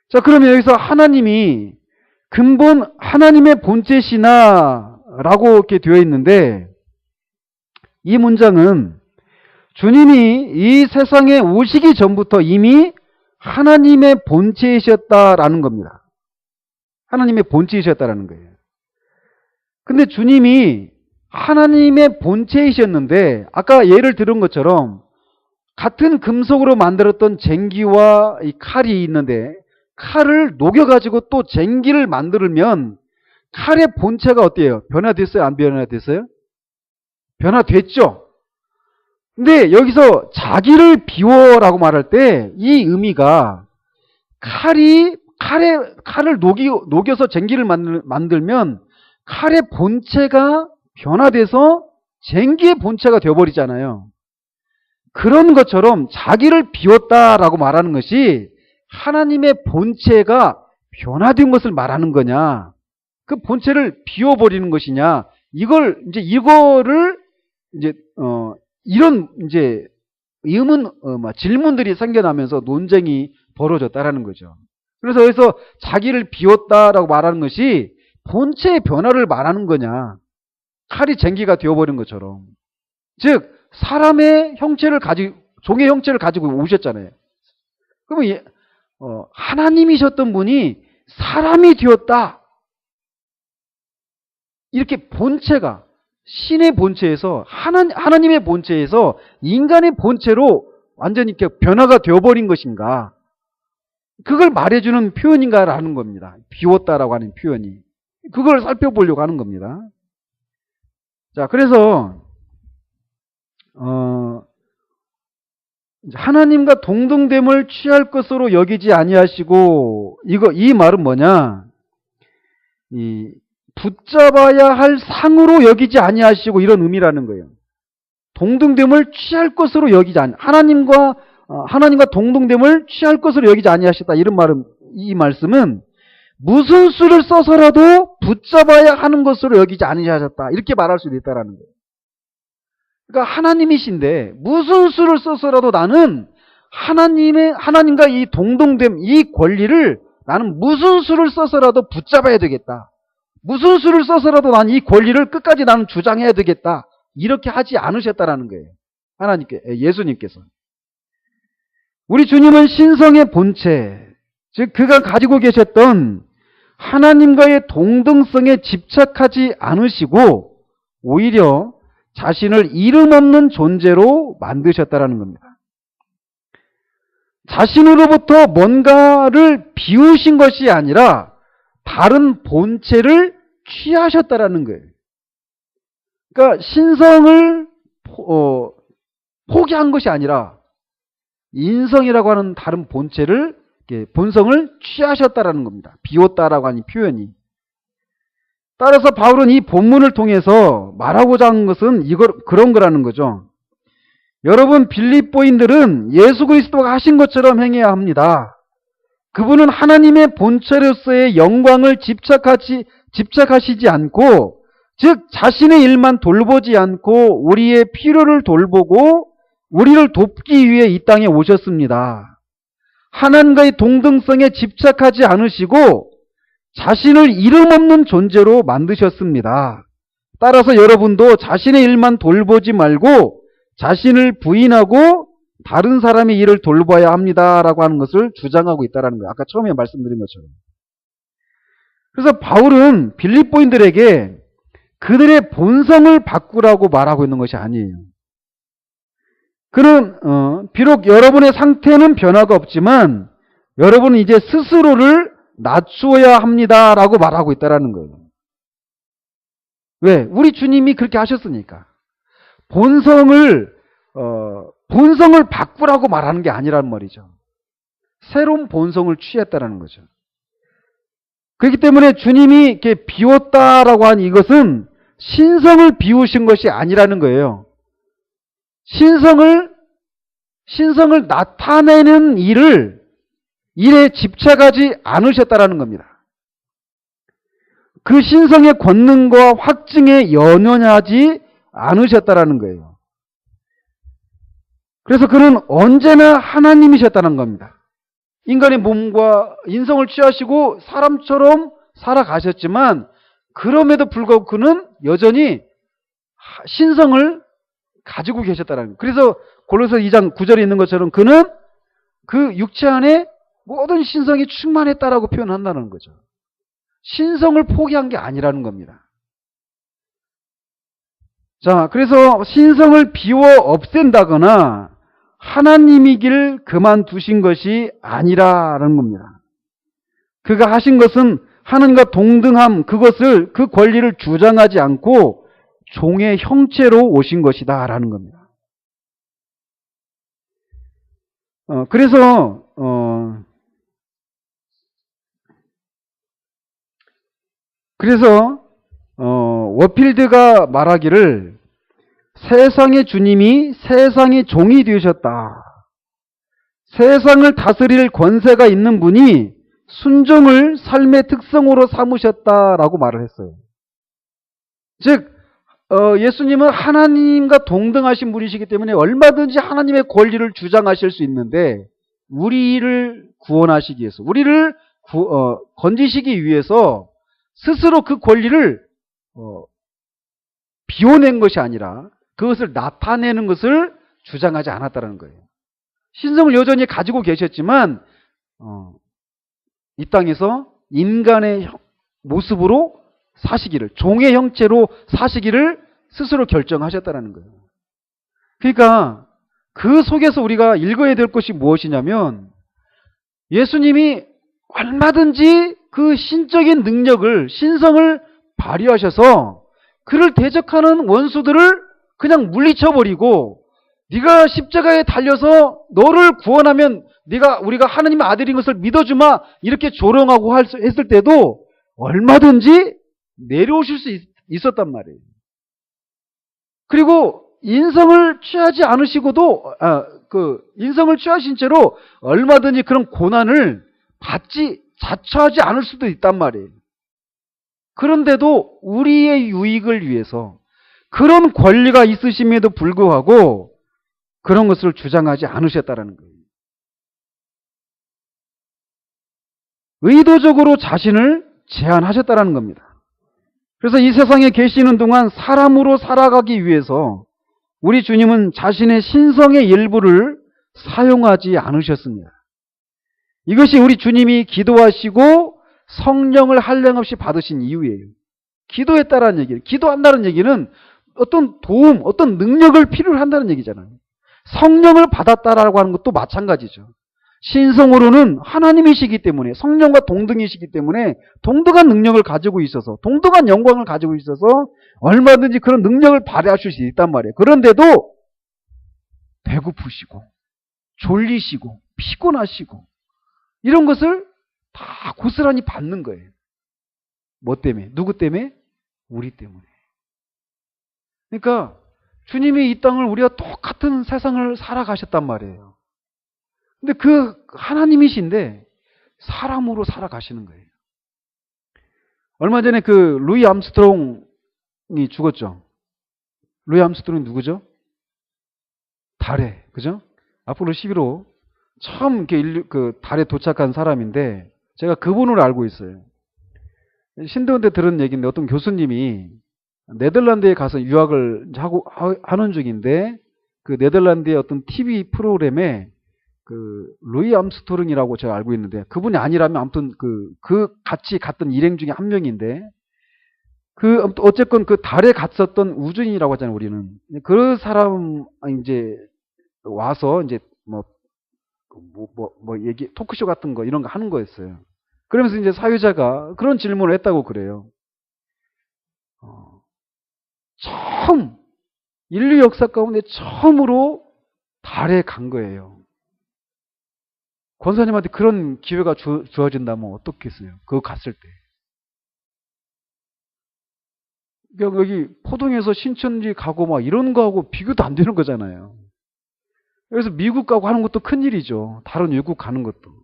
[SPEAKER 1] 자, 그러면 여기서 하나님이 근본 하나님의 본체시나 라고 이렇게 되어 있는데 이 문장은 주님이 이 세상에 오시기 전부터 이미 하나님의 본체이셨다라는 겁니다. 하나님의 본체이셨다라는 거예요. 근데 주님이 하나님의 본체이셨는데 아까 예를 들은 것처럼 같은 금속으로 만들었던 쟁기와 이 칼이 있는데 칼을 녹여가지고 또 쟁기를 만들면 칼의 본체가 어때요? 변화됐어요? 안 변화됐어요? 변화됐죠? 근데 여기서 자기를 비워라고 말할 때 이 의미가 칼을 녹여서 쟁기를 만들면 칼의 본체가 변화돼서 쟁기의 본체가 되어버리잖아요. 그런 것처럼 자기를 비웠다라고 말하는 것이 하나님의 본체가 변화된 것을 말하는 거냐, 그 본체를 비워버리는 것이냐, 이거를 이런 질문들이 생겨나면서 논쟁이 벌어졌다라는 거죠. 그래서 여기서 자기를 비웠다라고 말하는 것이 본체의 변화를 말하는 거냐, 칼이 쟁기가 되어버린 것처럼. 즉, 사람의 형체를 종의 형체를 가지고 오셨잖아요. 그러면 하나님이셨던 분이 사람이 되었다. 이렇게 본체가 신의 본체에서 하나님의 본체에서 인간의 본체로 완전히 이렇게 변화가 되어버린 것인가? 그걸 말해주는 표현인가라는 겁니다. 비웠다라고 하는 표현이. 그걸 살펴보려고 하는 겁니다. 자, 그래서 하나님과 동등됨을 취할 것으로 여기지 아니하시고, 이 말은 뭐냐? 붙잡아야 할 상으로 여기지 아니하시고, 이런 의미라는 거예요. 동등됨을 취할 것으로 여기지 하나님과 동등됨을 취할 것으로 여기지 아니하셨다. 이 말씀은 무슨 수를 써서라도 붙잡아야 하는 것으로 여기지 아니하셨다. 이렇게 말할 수도 있다라는 거예요. 그러니까 하나님이신데 무슨 수를 써서라도 나는 하나님과 이 동등됨, 이 권리를 나는 무슨 수를 써서라도 붙잡아야 되겠다. 무슨 수를 써서라도 난 이 권리를 끝까지 나는 주장해야 되겠다. 이렇게 하지 않으셨다라는 거예요. 예수님께서. 우리 주님은 신성의 본체, 즉 그가 가지고 계셨던 하나님과의 동등성에 집착하지 않으시고 오히려 자신을 이름 없는 존재로 만드셨다라는 겁니다. 자신으로부터 뭔가를 비우신 것이 아니라 다른 본체를 취하셨다라는 거예요. 그러니까 신성을 포기한 것이 아니라 인성이라고 하는 다른 본성을 취하셨다라는 겁니다. 비웠다라고 하는 표현이. 따라서 바울은 이 본문을 통해서 말하고자 하는 것은 그런 거라는 거죠. 여러분, 빌립보인들은 예수 그리스도가 하신 것처럼 행해야 합니다. 그분은 하나님의 본체로서의 영광을 집착하시지 않고, 즉 자신의 일만 돌보지 않고 우리의 필요를 돌보고 우리를 돕기 위해 이 땅에 오셨습니다. 하나님과의 동등성에 집착하지 않으시고 자신을 이름 없는 존재로 만드셨습니다. 따라서 여러분도 자신의 일만 돌보지 말고 자신을 부인하고 다른 사람의 일을 돌봐야 합니다라고 하는 것을 주장하고 있다는 거예요. 아까 처음에 말씀드린 것처럼. 그래서 바울은 빌립보인들에게 그들의 본성을 바꾸라고 말하고 있는 것이 아니에요. 그는 비록 여러분의 상태는 변화가 없지만 여러분은 이제 스스로를 낮추어야 합니다라고 말하고 있다는 거예요. 왜? 우리 주님이 그렇게 하셨으니까. 본성을 바꾸라고 말하는 게 아니란 말이죠. 새로운 본성을 취했다는 거죠. 그렇기 때문에 주님이 이렇게 비웠다라고 한 이것은 신성을 비우신 것이 아니라는 거예요. 신성을 나타내는 일에 집착하지 않으셨다라는 겁니다. 그 신성의 권능과 확증에 연연하지 않으셨다라는 거예요. 그래서 그는 언제나 하나님이셨다는 겁니다. 인간의 몸과 인성을 취하시고 사람처럼 살아가셨지만 그럼에도 불구하고 그는 여전히 신성을 가지고 계셨다는 거예요. 그래서 골로새 2장 9절에 있는 것처럼 그는 그 육체 안에 모든 신성이 충만했다라고 표현한다는 거죠. 신성을 포기한 게 아니라는 겁니다. 자, 그래서 신성을 비워 없앤다거나 하나님이길 그만두신 것이 아니라는 겁니다. 그가 하신 것은 하나님과 동등함, 그 권리를 주장하지 않고 종의 형체로 오신 것이다라는 겁니다. 그래서 워필드가 말하기를 세상의 주님이 세상의 종이 되셨다. 세상을 다스릴 권세가 있는 분이 순종을 삶의 특성으로 삼으셨다라고 말을 했어요. 즉 예수님은 하나님과 동등하신 분이시기 때문에 얼마든지 하나님의 권리를 주장하실 수 있는데 우리를 구원하시기 위해서, 우리를 건지시기 위해서 스스로 그 권리를 비워낸 것이 아니라 그것을 나타내는 것을 주장하지 않았다는 거예요. 신성을 여전히 가지고 계셨지만 이 땅에서 인간의 모습으로 사시기를, 종의 형체로 사시기를 스스로 결정하셨다는 거예요. 그러니까 그 속에서 우리가 읽어야 될 것이 무엇이냐면 예수님이 얼마든지 그 신적인 능력을, 신성을 발휘하셔서 그를 대적하는 원수들을 그냥 물리쳐버리고 네가 십자가에 달려서 너를 구원하면 우리가 하나님의 아들인 것을 믿어주마 이렇게 조롱하고 했을 때도 얼마든지 내려오실 수 있었단 말이에요. 그리고 인성을 취하지 않으시고도 인성을 취하신 채로 얼마든지 그런 고난을 자처하지 않을 수도 있단 말이에요. 그런데도 우리의 유익을 위해서 그런 권리가 있으심에도 불구하고 그런 것을 주장하지 않으셨다는 거예요. 의도적으로 자신을 제한하셨다는 겁니다. 그래서 이 세상에 계시는 동안 사람으로 살아가기 위해서 우리 주님은 자신의 신성의 일부를 사용하지 않으셨습니다. 이것이 우리 주님이 기도하시고 성령을 한량없이 받으신 이유예요. 기도했다라는 얘기예요. 기도한다는 얘기는 어떤 도움, 어떤 능력을 필요로 한다는 얘기잖아요. 성령을 받았다라고 하는 것도 마찬가지죠. 신성으로는 하나님이시기 때문에, 성령과 동등이시기 때문에 동등한 능력을 가지고 있어서, 동등한 영광을 가지고 있어서 얼마든지 그런 능력을 발휘하실 수 있단 말이에요. 그런데도 배고프시고 졸리시고 피곤하시고 이런 것을 다 고스란히 받는 거예요. 뭐 때문에? 누구 때문에? 우리 때문에. 그러니까 주님이 이 땅을 우리가 똑같은 세상을 살아가셨단 말이에요. 근데 그 하나님이신데 사람으로 살아가시는 거예요. 얼마 전에 그 루이 암스트롱이 죽었죠. 루이 암스트롱이 누구죠? 달에, 그죠? 아폴로 11호 처음 이렇게 그 달에 도착한 사람인데 제가 그분을 알고 있어요. 신대원 때 들은 얘기인데 어떤 교수님이 네덜란드에 가서 유학을 하는 중인데 그 네덜란드의 어떤 TV 프로그램에 그 루이 암스트롱이라고 제가 알고 있는데 그분이 아니라면 아무튼 그 같이 갔던 일행 중에 한 명인데 어쨌건 그 달에 갔었던 우주인이라고 하잖아요, 우리는. 그 사람 이제 와서 이제 얘기 토크쇼 같은 거 이런 거 하는 거였어요. 그러면서 이제 사회자가 그런 질문을 했다고 그래요. 처음 인류 역사 가운데 처음으로 달에 간 거예요. 권사님한테 그런 기회가 주어진다면 어떻겠어요? 그거 갔을 때. 그러니까 여기 포동에서 신천지 가고 막 이런 거하고 비교도 안 되는 거잖아요. 그래서 미국 가고 하는 것도 큰일이죠. 다른 외국 가는 것도.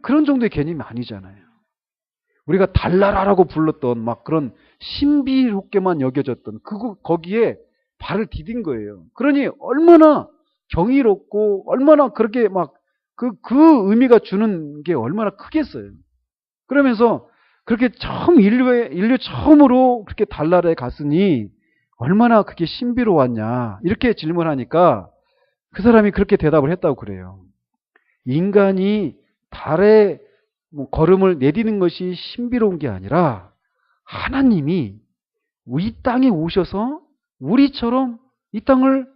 [SPEAKER 1] 그런 정도의 개념이 아니잖아요. 우리가 달나라라고 불렀던 막 그런 신비롭게만 여겨졌던 거기에 발을 디딘 거예요. 그러니 얼마나 경이롭고 얼마나 그렇게 막 그 의미가 주는 게 얼마나 크겠어요. 그러면서 그렇게 인류 처음으로 그렇게 달나라에 갔으니 얼마나 그게 신비로웠냐 이렇게 질문하니까 그 사람이 그렇게 대답을 했다고 그래요. 인간이 달에 걸음을 내디는 것이 신비로운 게 아니라 하나님이 이 땅에 오셔서 우리처럼 이 땅을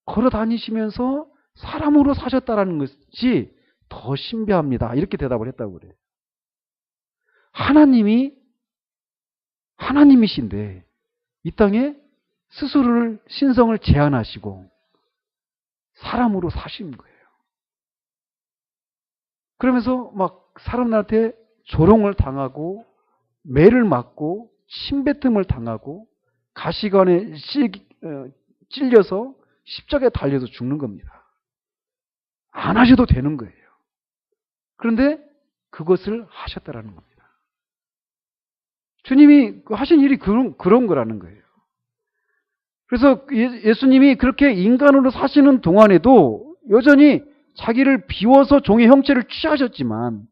[SPEAKER 1] 걸어 다니시면서 사람으로 사셨다라는 것이 더 신비합니다. 이렇게 대답을 했다고 그래요. 하나님이신데 이 땅에 스스로를 신성을 제한하시고 사람으로 사신 거예요. 그러면서 막 사람들한테 조롱을 당하고 매를 맞고 침뱉음을 당하고 가시관에 찔려서 십자가에 달려서 죽는 겁니다. 안 하셔도 되는 거예요. 그런데 그것을 하셨다라는 겁니다. 주님이 하신 일이 그런 거라는 거예요. 그래서 예수님이 그렇게 인간으로 사시는 동안에도 여전히 자기를 비워서 종의 형체를 취하셨지만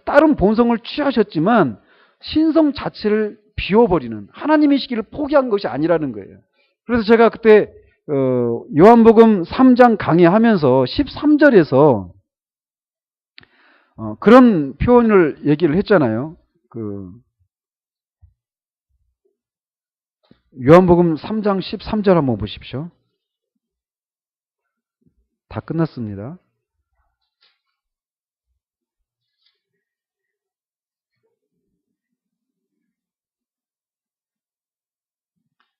[SPEAKER 1] 다른 본성을 취하셨지만 신성 자체를 비워버리는 하나님이시기를 포기한 것이 아니라는 거예요. 그래서 제가 그때 요한복음 3장 강의하면서 13절에서 그런 표현을 얘기를 했잖아요. 요한복음 3장 13절 한번 보십시오. 다 끝났습니다.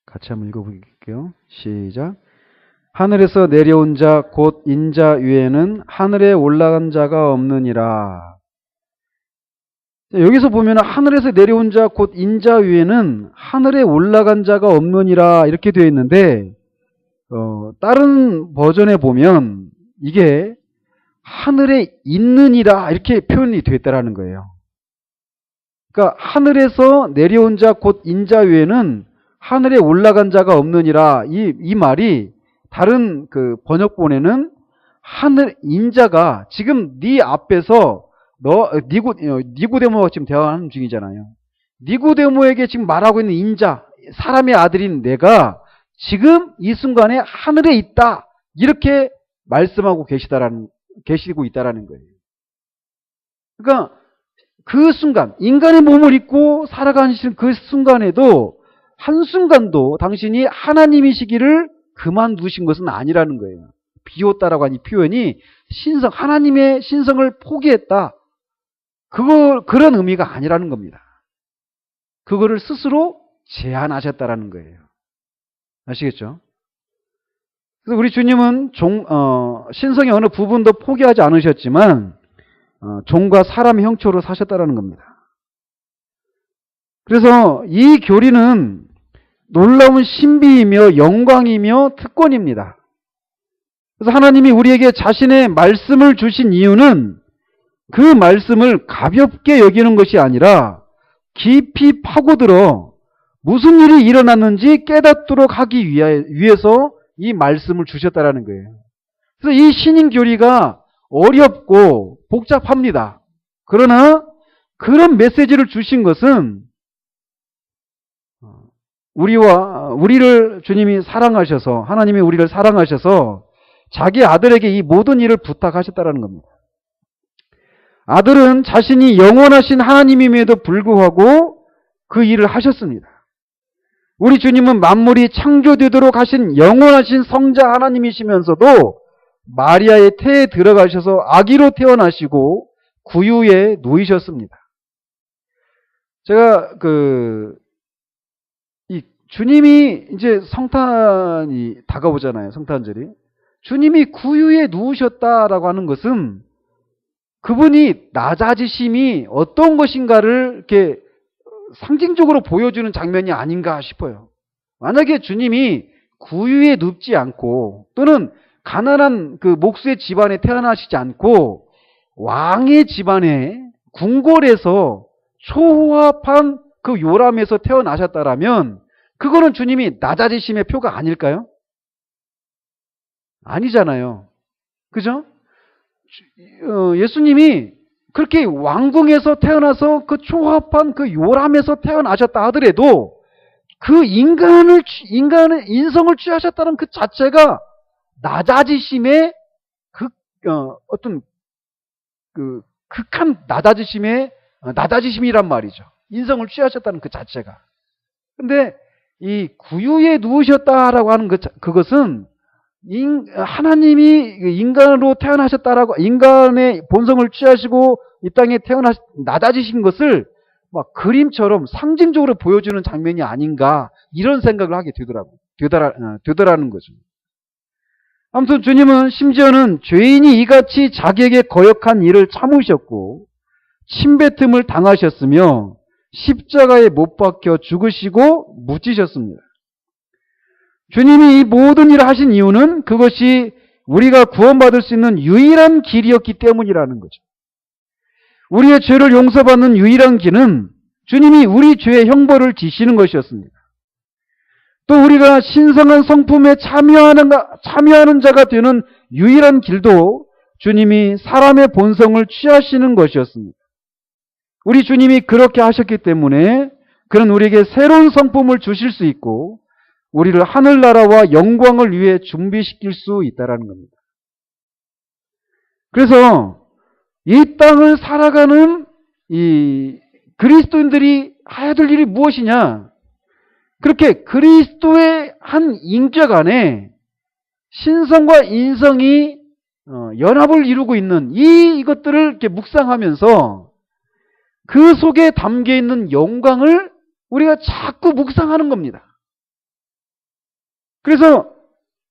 [SPEAKER 1] 같이 한번 읽어볼게요. 시작. 하늘에서 내려온 자 곧 인자 위에는 하늘에 올라간 자가 없느니라. 여기서 보면 하늘에서 내려온 자 곧 인자 위에는 하늘에 올라간 자가 없느니라 이렇게 되어 있는데 다른 버전에 보면 이게 하늘에 있느니라 이렇게 표현이 되어 있다는 거예요. 그러니까 하늘에서 내려온 자 곧 인자 위에는 하늘에 올라간 자가 없느니라 이 말이 다른 그 번역본에는 하늘 인자가 지금 네 앞에서 니고데모가 지금 대화하는 중이잖아요. 니고데모에게 지금 말하고 있는 인자, 사람의 아들인 내가 지금 이 순간에 하늘에 있다. 이렇게 말씀하고 계시고 있다라는 거예요. 그러니까 그 순간, 인간의 몸을 입고 살아가는 그 순간에도 한순간도 당신이 하나님이시기를 그만두신 것은 아니라는 거예요. 비웠다라고 하는 이 표현이 하나님의 신성을 포기했다. 그런 의미가 아니라는 겁니다. 그거를 스스로 제한하셨다라는 거예요. 아시겠죠? 그래서 우리 주님은 신성의 어느 부분도 포기하지 않으셨지만 종과 사람의 형체로 사셨다라는 겁니다. 그래서 이 교리는 놀라운 신비이며 영광이며 특권입니다. 그래서 하나님이 우리에게 자신의 말씀을 주신 이유는 그 말씀을 가볍게 여기는 것이 아니라 깊이 파고들어 무슨 일이 일어났는지 깨닫도록 하기 위해서 이 말씀을 주셨다라는 거예요. 그래서 이 신인교리가 어렵고 복잡합니다. 그러나 그런 메시지를 주신 것은 우리를 주님이 사랑하셔서, 하나님이 우리를 사랑하셔서 자기 아들에게 이 모든 일을 부탁하셨다는 겁니다. 아들은 자신이 영원하신 하나님임에도 불구하고 그 일을 하셨습니다. 우리 주님은 만물이 창조되도록 하신 영원하신 성자 하나님이시면서도 마리아의 태에 들어가셔서 아기로 태어나시고 구유에 누이셨습니다. 제가 이 주님이 이제 성탄이 다가오잖아요. 성탄절이. 주님이 구유에 누우셨다라고 하는 것은 그분이 낮아지심이 어떤 것인가를 이렇게 상징적으로 보여주는 장면이 아닌가 싶어요. 만약에 주님이 구유에 눕지 않고 또는 가난한 그 목수의 집안에 태어나시지 않고 왕의 집안에 궁궐에서 초호합한 그 요람에서 태어나셨다라면 그거는 주님이 낮아지심의 표가 아닐까요? 아니잖아요. 그죠? 예수님이 그렇게 왕궁에서 태어나서 그 초합한 그 요람에서 태어나셨다 하더라도 그 인간의 인성을 취하셨다는 그 자체가 낮아지심의 어떤 극한 낮아지심이란 말이죠. 인성을 취하셨다는 그 자체가. 근데 이 구유에 누우셨다라고 하는 그것은 하나님이 인간으로 태어나셨다라고, 인간의 본성을 취하시고 이 땅에 낮아지신 것을 막 그림처럼 상징적으로 보여주는 장면이 아닌가, 이런 생각을 하게 되더라는 거죠. 아무튼 주님은 심지어는 죄인이 이같이 자기에게 거역한 일을 참으셨고 침뱉음을 당하셨으며 십자가에 못 박혀 죽으시고 묻히셨습니다. 주님이 이 모든 일을 하신 이유는 그것이 우리가 구원받을 수 있는 유일한 길이었기 때문이라는 거죠. 우리의 죄를 용서받는 유일한 길은 주님이 우리 죄의 형벌을 지시는 것이었습니다. 또 우리가 신성한 성품에 참여하는 자가 되는 유일한 길도 주님이 사람의 본성을 취하시는 것이었습니다. 우리 주님이 그렇게 하셨기 때문에 그는 우리에게 새로운 성품을 주실 수 있고 우리를 하늘나라와 영광을 위해 준비시킬 수 있다는 겁니다. 그래서 이 땅을 살아가는 이 그리스도인들이 해야 될 일이 무엇이냐? 그렇게 그리스도의 한 인격 안에 신성과 인성이 연합을 이루고 있는 이것들을 이렇게 묵상하면서 그 속에 담겨 있는 영광을 우리가 자꾸 묵상하는 겁니다. 그래서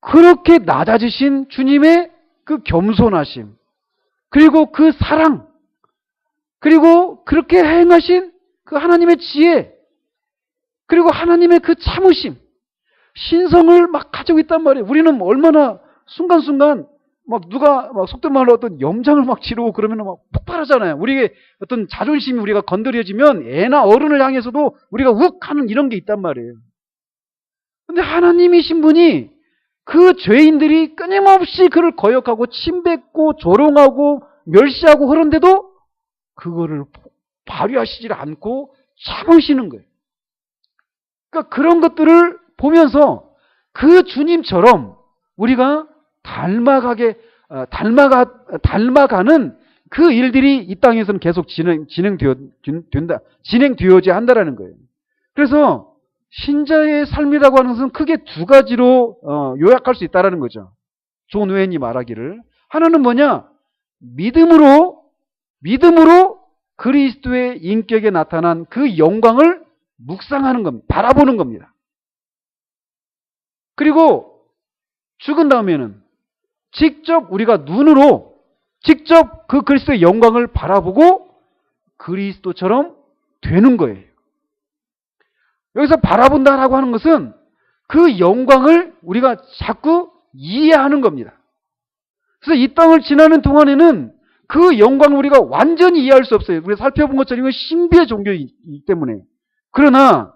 [SPEAKER 1] 그렇게 낮아지신 주님의 그 겸손하심, 그리고 그 사랑, 그리고 그렇게 행하신 그 하나님의 지혜, 그리고 하나님의 그 참으심, 신성을 막 가지고 있단 말이에요. 우리는 얼마나 순간순간 누가 속된 말로 어떤 염장을 지르고 그러면 폭발하잖아요. 우리의 어떤 자존심이 우리가 건드려지면 애나 어른을 향해서도 우리가 욱 하는 이런 게 있단 말이에요. 근데 하나님이신 분이 그 죄인들이 끊임없이 그를 거역하고 침뱉고 조롱하고 멸시하고 그런데도 그거를 발휘하시질 않고 참으시는 거예요. 그러니까 그런 것들을 보면서 그 주님처럼 우리가 닮아가는 그 일들이 이 땅에서는 계속 진행되어져야 한다는 거예요. 그래서 신자의 삶이라고 하는 것은 크게 두 가지로 요약할 수 있다는 거죠. 존 웨인이 말하기를, 하나는 뭐냐? 믿음으로 그리스도의 인격에 나타난 그 영광을 묵상하는 겁니다. 바라보는 겁니다. 그리고 죽은 다음에는 직접 우리가 눈으로 직접 그 그리스도의 영광을 바라보고 그리스도처럼 되는 거예요. 여기서 바라본다라고 하는 것은 그 영광을 우리가 자꾸 이해하는 겁니다. 그래서 이 땅을 지나는 동안에는 그 영광을 우리가 완전히 이해할 수 없어요. 우리가 살펴본 것처럼 이건 신비의 종교이기 때문에. 그러나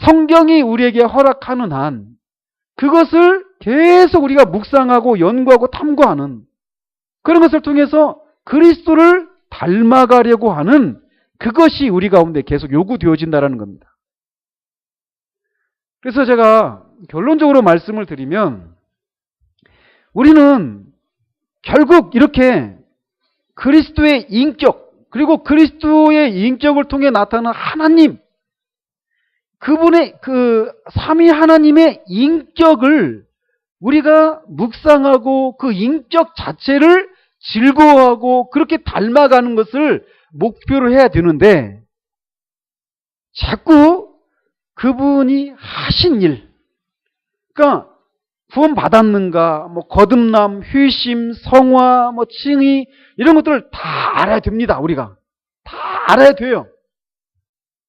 [SPEAKER 1] 성경이 우리에게 허락하는 한 그것을 계속 우리가 묵상하고 연구하고 탐구하는 그런 것을 통해서 그리스도를 닮아가려고 하는 그것이 우리 가운데 계속 요구되어진다는 겁니다. 그래서 제가 결론적으로 말씀을 드리면 우리는 결국 이렇게 그리스도의 인격 그리고 그리스도의 인격을 통해 나타나는 하나님 그분의 그 삼위 하나님의 인격을 우리가 묵상하고 그 인격 자체를 즐거워하고 그렇게 닮아가는 것을 목표로 해야 되는데 자꾸 그분이 하신 일 그러니까 구원 받았는가 뭐 거듭남, 회심, 성화, 뭐 칭의 이런 것들을 다 알아야 됩니다. 우리가 다 알아야 돼요.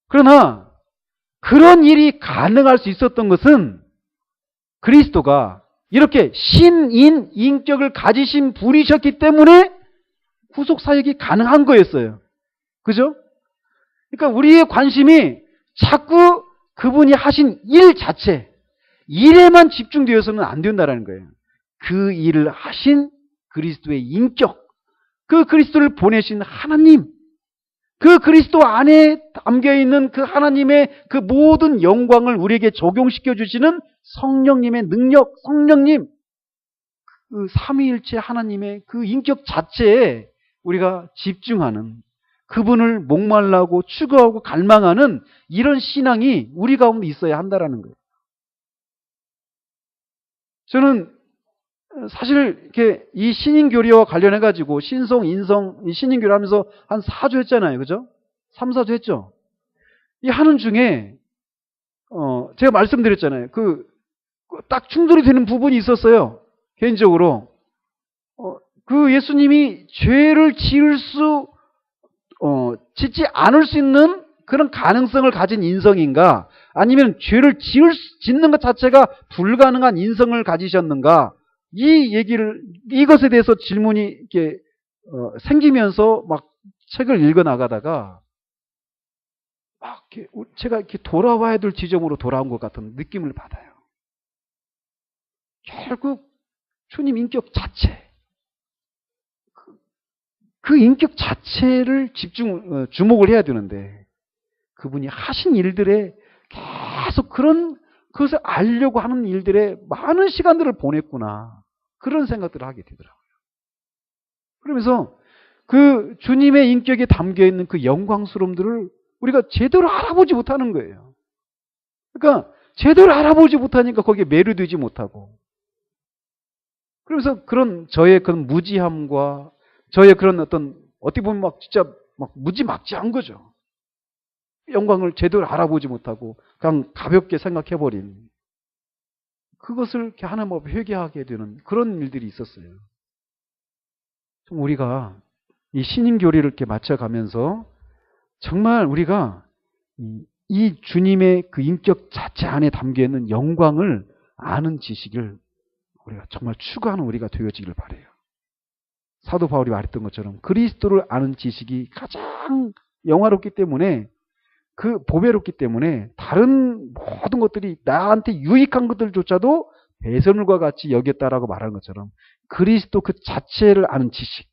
[SPEAKER 1] 그러나 그런 일이 가능할 수 있었던 것은 그리스도가 이렇게 신인 인격을 가지신 분이셨기 때문에 후속 사역이 가능한 거였어요. 그죠? 그러니까 우리의 관심이 자꾸 그분이 하신 일 자체, 일에만 집중되어서는 안 된다는 거예요. 그 일을 하신 그리스도의 인격, 그 그리스도를 보내신 하나님, 그 그리스도 안에 담겨있는 그 하나님의 그 모든 영광을 우리에게 적용시켜 주시는 성령님의 능력, 성령님, 그 삼위일체 하나님의 그 인격 자체에 우리가 집중하는 그분을 목말라고 추구하고 갈망하는 이런 신앙이 우리 가운데 있어야 한다라는 거예요. 저는 사실 이렇게 이 신인교리와 관련해 가지고 신성, 인성, 신인교리 하면서 한 4주 했잖아요. 그죠? 3, 4주 했죠. 이 하는 중에 제가 말씀드렸잖아요. 딱 충돌이 되는 부분이 있었어요. 개인적으로 그 예수님이 죄를 짓지 않을 수 있는 그런 가능성을 가진 인성인가? 아니면 죄를 짓는 것 자체가 불가능한 인성을 가지셨는가? 이것에 대해서 질문이 이렇게 생기면서 막 책을 읽어 나가다가 막 제가 이렇게 돌아와야 될 지점으로 돌아온 것 같은 느낌을 받아요. 결국 주님 인격 자체, 그 인격 자체를 주목을 해야 되는데 그분이 하신 일들에 계속 그것을 알려고 하는 일들에 많은 시간들을 보냈구나. 그런 생각들을 하게 되더라고요. 그러면서 그 주님의 인격에 담겨있는 그 영광스러움들을 우리가 제대로 알아보지 못하는 거예요. 그러니까 제대로 알아보지 못하니까 거기에 매료되지 못하고 그러면서 저의 그런 무지함과 저의 그런 어떻게 보면 진짜 무지막지한 거죠. 영광을 제대로 알아보지 못하고 그냥 가볍게 생각해버린 그것을 이렇게 하나님 앞에 회개하게 되는 그런 일들이 있었어요. 좀 우리가 이 신인교리를 이렇게 맞춰가면서 정말 우리가 이 주님의 그 인격 자체 안에 담겨있는 영광을 아는 지식을 우리가 정말 추구하는 우리가 되어지길 바라요. 사도 바울이 말했던 것처럼 그리스도를 아는 지식이 가장 영화롭기 때문에 보배롭기 때문에 다른 모든 것들이 나한테 유익한 것들조차도 배설물과 같이 여겼다라고 말하는 것처럼 그리스도 그 자체를 아는 지식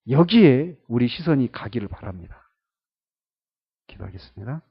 [SPEAKER 1] 여기에 우리 시선이 가기를 바랍니다. 기도하겠습니다.